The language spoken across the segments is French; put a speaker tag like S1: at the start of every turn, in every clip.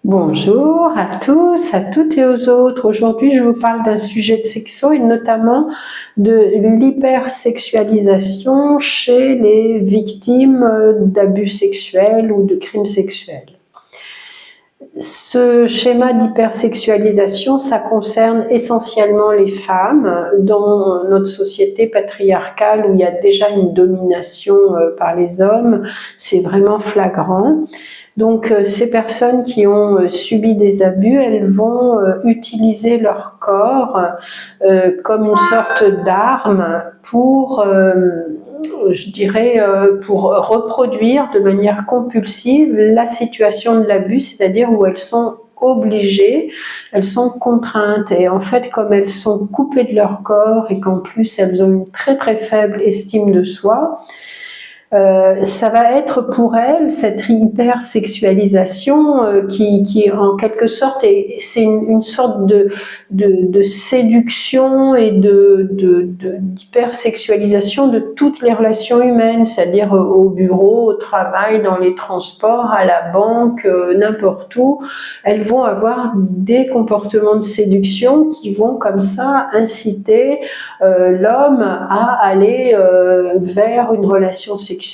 S1: Bonjour à tous, à toutes et aux autres. Aujourd'hui, je vous parle d'un sujet de sexo et notamment de l'hypersexualisation chez les victimes d'abus sexuels ou de crimes sexuels. Ce schéma d'hypersexualisation, ça concerne essentiellement les femmes dans notre société patriarcale où il y a déjà une domination par les hommes. C'est vraiment flagrant. Donc ces personnes qui ont subi des abus, elles vont utiliser leur corps comme une sorte d'arme pour, je dirais, pour reproduire de manière compulsive la situation de l'abus, c'est-à-dire où elles sont obligées, elles sont contraintes et en fait comme elles sont coupées de leur corps et qu'en plus elles ont une très très faible estime de soi, ça va être pour elle cette hypersexualisation qui en quelque sorte c'est une sorte de séduction et d'hypersexualisation de toutes les relations humaines, c'est-à-dire au bureau, au travail, dans les transports, à la banque, n'importe où. Elles vont avoir des comportements de séduction qui vont comme ça inciter l'homme à aller vers une relation sexuelle,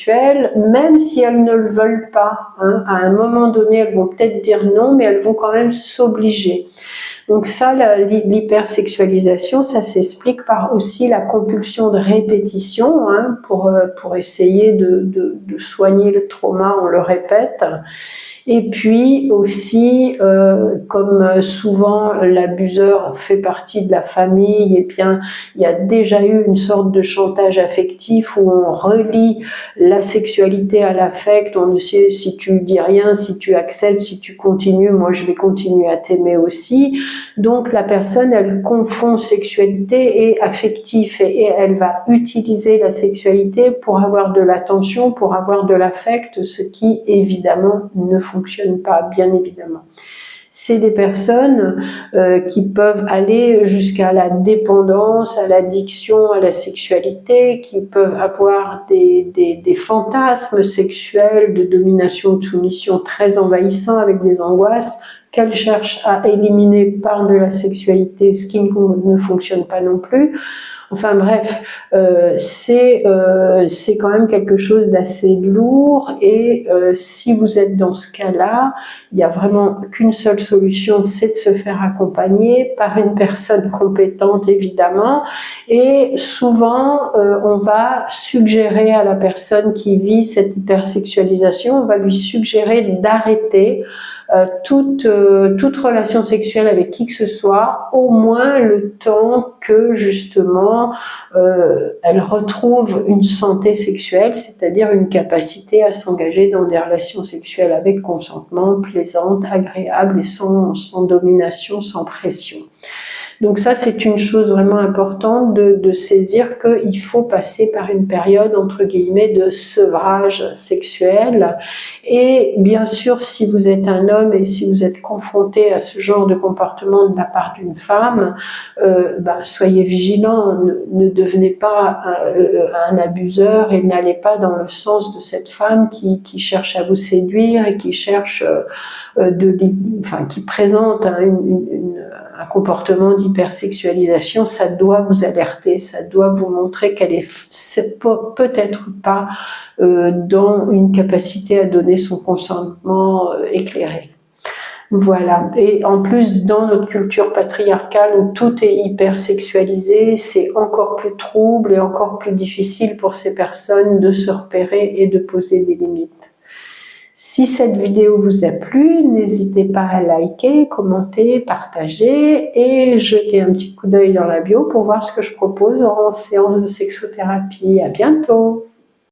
S1: même si elles ne le veulent pas. À un moment donné, elles vont peut-être dire non, mais elles vont quand même s'obliger. Donc ça, l'hypersexualisation, ça s'explique par aussi la compulsion de répétition, pour essayer de soigner le trauma, on le répète. Et puis aussi, comme souvent l'abuseur fait partie de la famille, et bien il y a déjà eu une sorte de chantage affectif où on relie la sexualité à l'affect. On sait, si tu dis rien, si tu acceptes, si tu continues, moi je vais continuer à t'aimer aussi. Donc la personne, elle confond sexualité et affectif et elle va utiliser la sexualité pour avoir de l'attention, pour avoir de l'affect, ce qui évidemment ne fonctionne pas, bien évidemment. C'est des personnes qui peuvent aller jusqu'à la dépendance, à l'addiction, à la sexualité, qui peuvent avoir des fantasmes sexuels de domination, de soumission très envahissants avec des angoisses qu'elles cherchent à éliminer par de la sexualité, ce qui ne fonctionne pas non plus. Enfin bref, c'est quand même quelque chose d'assez lourd et si vous êtes dans ce cas-là, il n'y a vraiment qu'une seule solution, c'est de se faire accompagner par une personne compétente évidemment, et souvent on va suggérer à la personne qui vit cette hypersexualisation, on va lui suggérer d'arrêter toute relation sexuelle avec qui que ce soit, au moins le temps que justement elle retrouve une santé sexuelle, c'est-à-dire une capacité à s'engager dans des relations sexuelles avec consentement, plaisantes, agréables et sans domination, sans pression. Donc ça, c'est une chose vraiment importante de saisir qu'il faut passer par une période, entre guillemets, de sevrage sexuel. Et bien sûr, si vous êtes un homme et si vous êtes confronté à ce genre de comportement de la part d'une femme, soyez vigilants, ne devenez pas un abuseur et n'allez pas dans le sens de cette femme qui cherche à vous séduire et qui cherche qui présente un comportement d'hypersexualisation. Ça doit vous alerter, ça doit vous montrer qu'elle est peut-être pas dans une capacité à donner son consentement éclairé. Voilà. Et en plus, dans notre culture patriarcale où tout est hypersexualisé, c'est encore plus trouble et encore plus difficile pour ces personnes de se repérer et de poser des limites. Si cette vidéo vous a plu, n'hésitez pas à liker, commenter, partager et jeter un petit coup d'œil dans la bio pour voir ce que je propose en séance de sexothérapie. À bientôt!